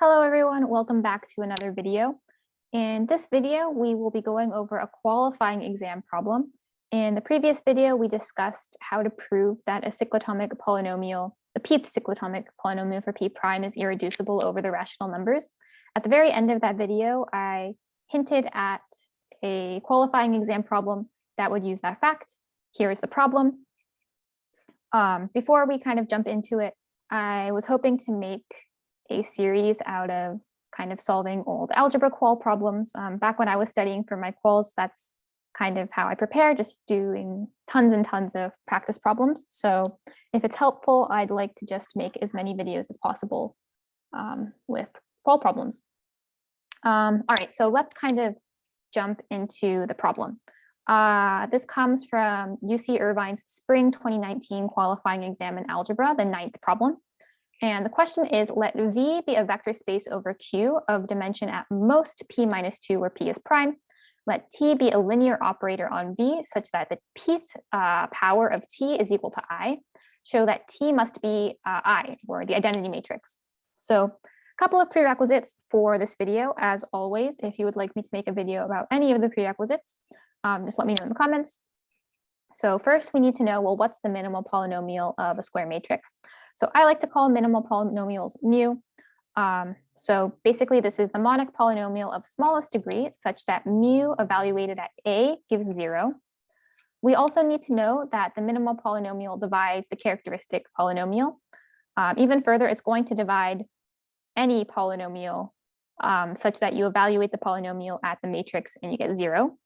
Hello everyone, welcome back to another video. In this video, we will be going over a qualifying exam problem. In the previous video, we discussed how to prove that a cyclotomic polynomial, the pth cyclotomic polynomial for p prime is irreducible over the rational numbers. At the very end of that video, I hinted at a qualifying exam problem that would use that fact. Here is the problem. Before we kind of jump into it, I was hoping to make a series out of kind of solving old algebra qual problems. Back when I was studying for my quals, that's kind of how I prepare, just doing tons and tons of practice problems. So if it's helpful, I'd like to just make as many videos as possible with qual problems. All right, so let's kind of jump into the problem. This comes from UC Irvine's Spring 2019 qualifying exam in algebra, the 9th problem. And the question is, let V be a vector space over Q of dimension at most p minus 2, where p is prime. Let T be a linear operator on V such that the pth power of T is equal to I. Show that T must be I, or the identity matrix. So a couple of prerequisites for this video. As always, if you would like me to make a video about any of the prerequisites, just let me know in the comments. So first we need to know, well, what's the minimal polynomial of a square matrix? So I like to call minimal polynomials mu. So basically this is the monic polynomial of smallest degree such that mu evaluated at A gives 0. We also need to know that the minimal polynomial divides the characteristic polynomial. Even further, it's going to divide any polynomial such that you evaluate the polynomial at the matrix and you get 0.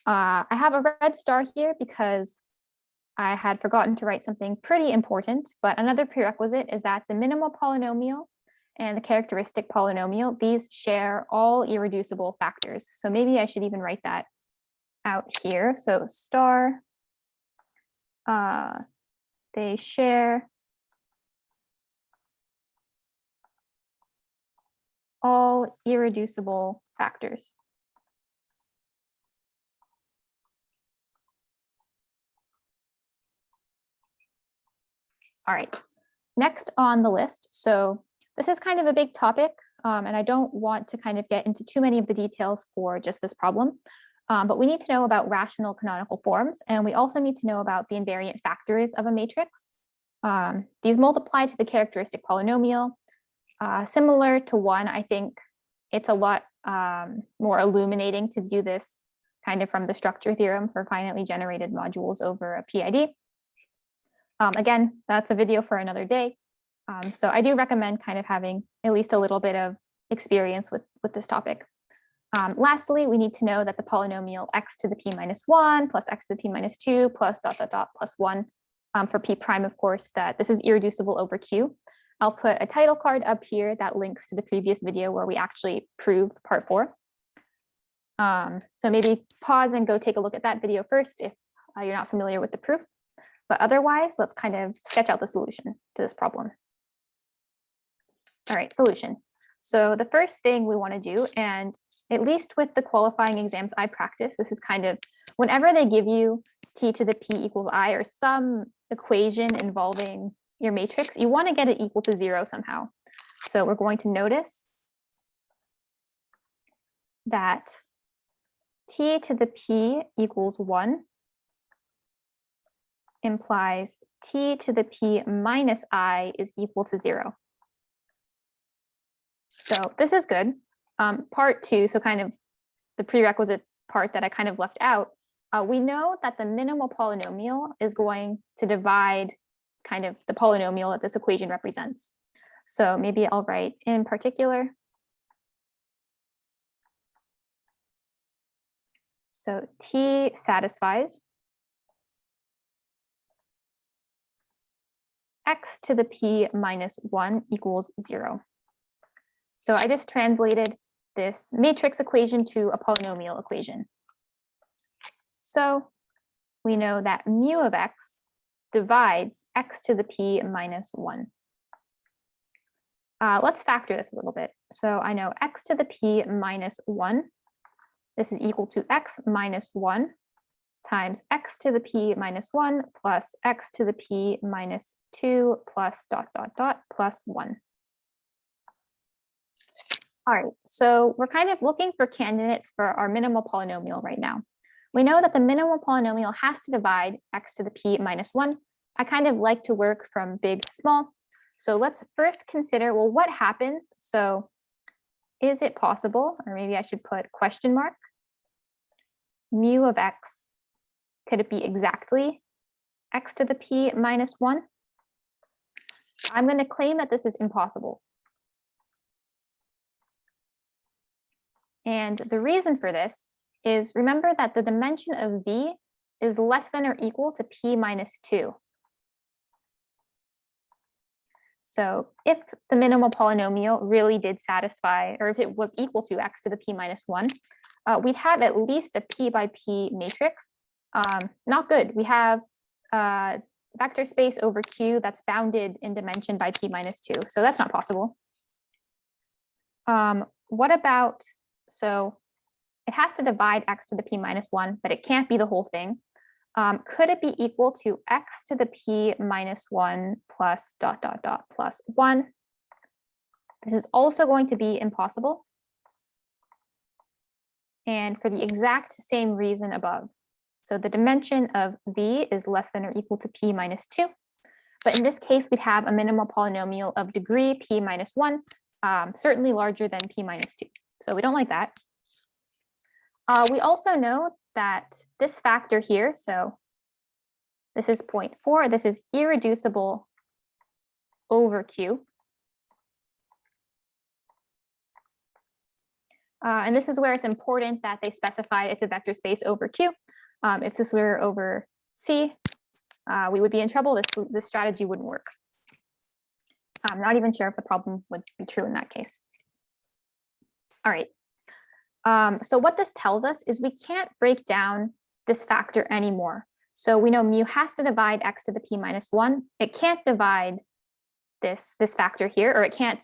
I have a red star here because I had forgotten to write something pretty important, but another prerequisite is that the minimal polynomial and the characteristic polynomial, these share all irreducible factors. So maybe I should even write that out here. So star, they share all irreducible factors. All right, next on the list. So this is kind of a big topic, and I don't want to kind of get into too many of the details for just this problem, but we need to know about rational canonical forms, and we also need to know about the invariant factors of a matrix. These multiply to the characteristic polynomial. Similar to 1, I think it's a lot more illuminating to view this kind of from the structure theorem for finitely generated modules over a PID. Again, that's a video for another day. So I do recommend kind of having at least a little bit of experience with this topic. Lastly, we need to know that the polynomial x to the p minus 1 plus x to the p minus 2 plus ... plus 1 for p prime, of course, that this is irreducible over Q. I'll put a title card up here that links to the previous video where we actually proved part 4. So maybe pause and go take a look at that video first if you're not familiar with the proof. But otherwise, let's kind of sketch out the solution to this problem. All right, solution. So the first thing we want to do, and at least with the qualifying exams I practice, this is kind of whenever they give you t to the p equals I or some equation involving your matrix, you want to get it equal to 0 somehow. So we're going to notice that t to the p equals 1 implies t to the p minus I is equal to 0. So this is good. Part 2, so kind of the prerequisite part that I kind of left out, we know that the minimal polynomial is going to divide kind of the polynomial that this equation represents. So maybe I'll write in particular. So t satisfies x to the p minus 1 equals 0. So I just translated this matrix equation to a polynomial equation. So we know that mu of x divides x to the p minus 1. Let's factor this a little bit. So I know x to the p minus 1, this is equal to x minus 1 times x to the p minus 1 plus x to the p minus 2 plus ... plus 1. All right, so we're kind of looking for candidates for our minimal polynomial right now. We know that the minimal polynomial has to divide x to the p minus 1. I kind of like to work from big to small. So let's first consider, well, what happens? So is it possible, or maybe I should put question mark, mu of x, could it be exactly x to the p minus 1? I'm going to claim that this is impossible. And the reason for this is, remember that the dimension of v is less than or equal to p minus 2. So if the minimal polynomial really did satisfy, or if it was equal to x to the p minus 1, we'd have at least a p by p matrix. Not good. We have vector space over Q that's bounded in dimension by p minus 2. So that's not possible. What about, so it has to divide x to the p minus 1, but it can't be the whole thing. Could it be equal to x to the p minus 1 plus ... plus 1? This is also going to be impossible. And for the exact same reason above. So the dimension of v is less than or equal to p minus 2. But in this case, we'd have a minimal polynomial of degree p minus 1, certainly larger than p minus 2. So we don't like that. We also know that this factor here, so this is 0.4, this is irreducible over Q. And this is where it's important that they specify it's a vector space over Q. If this were over C, we would be in trouble. This strategy wouldn't work. I'm not even sure if the problem would be true in that case. All right. So what this tells us is we can't break down this factor anymore. So we know mu has to divide x to the p minus 1. It can't divide this factor here, or it can't,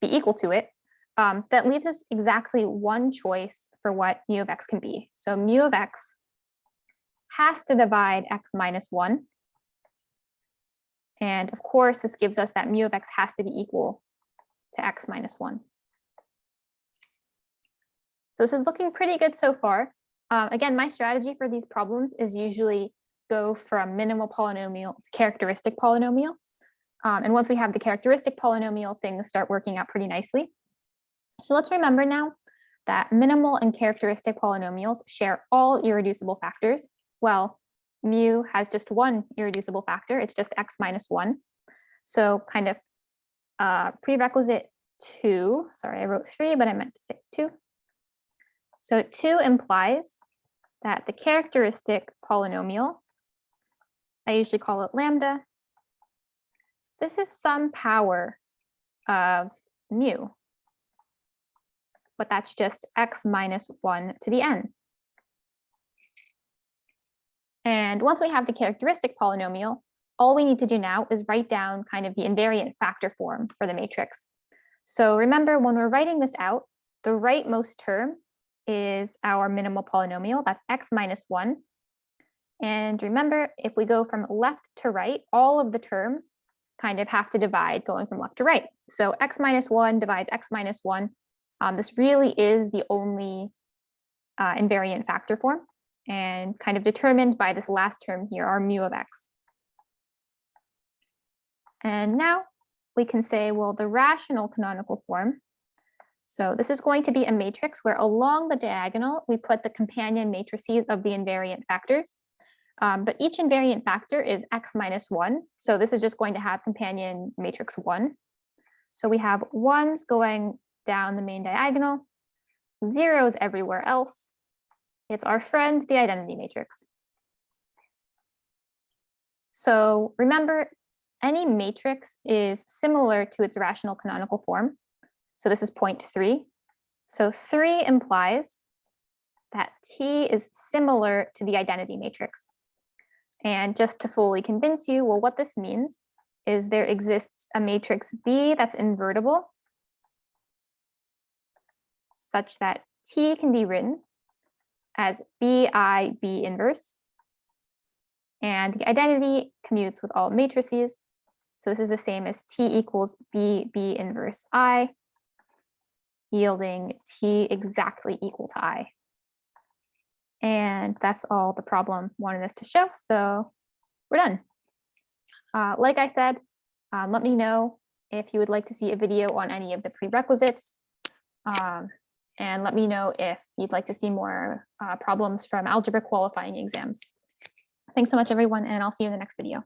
be equal to it. That leaves us exactly one choice for what mu of x can be. So mu of x has to divide x minus 1. And of course, this gives us that mu of x has to be equal to x minus 1. So this is looking pretty good so far. Again, my strategy for these problems is usually go from minimal polynomial to characteristic polynomial. And once we have the characteristic polynomial, things start working out pretty nicely. So let's remember now that minimal and characteristic polynomials share all irreducible factors. Well, mu has just one irreducible factor. It's just x minus 1. So kind of prerequisite 2. Sorry, I wrote 3, but I meant to say 2. So 2 implies that the characteristic polynomial, I usually call it lambda, this is some power of mu, but that's just x minus 1 to the n. And once we have the characteristic polynomial, all we need to do now is write down kind of the invariant factor form for the matrix. So remember, when we're writing this out, the rightmost term is our minimal polynomial, that's x minus 1. And remember, if we go from left to right, all of the terms kind of have to divide going from left to right. So x minus 1 divides x minus 1. This really is the only invariant factor form, and kind of determined by this last term here, our mu of x. And now we can say, well, the rational canonical form. So this is going to be a matrix where along the diagonal, we put the companion matrices of the invariant factors. But each invariant factor is x minus 1. So this is just going to have companion matrix 1. So we have 1s going down the main diagonal, 0s everywhere else. It's our friend, the identity matrix. So remember, any matrix is similar to its rational canonical form. So this is 0.3. So 3 implies that T is similar to the identity matrix. And just to fully convince you, well, what this means is there exists a matrix B that's invertible such that T can be written as BI B inverse. And the identity commutes with all matrices. So this is the same as T equals B B inverse I. yielding t exactly equal to I. And that's all the problem wanted us to show. So we're done. Like I said, let me know if you would like to see a video on any of the prerequisites. And let me know if you'd like to see more problems from algebra qualifying exams. Thanks so much, everyone, and I'll see you in the next video.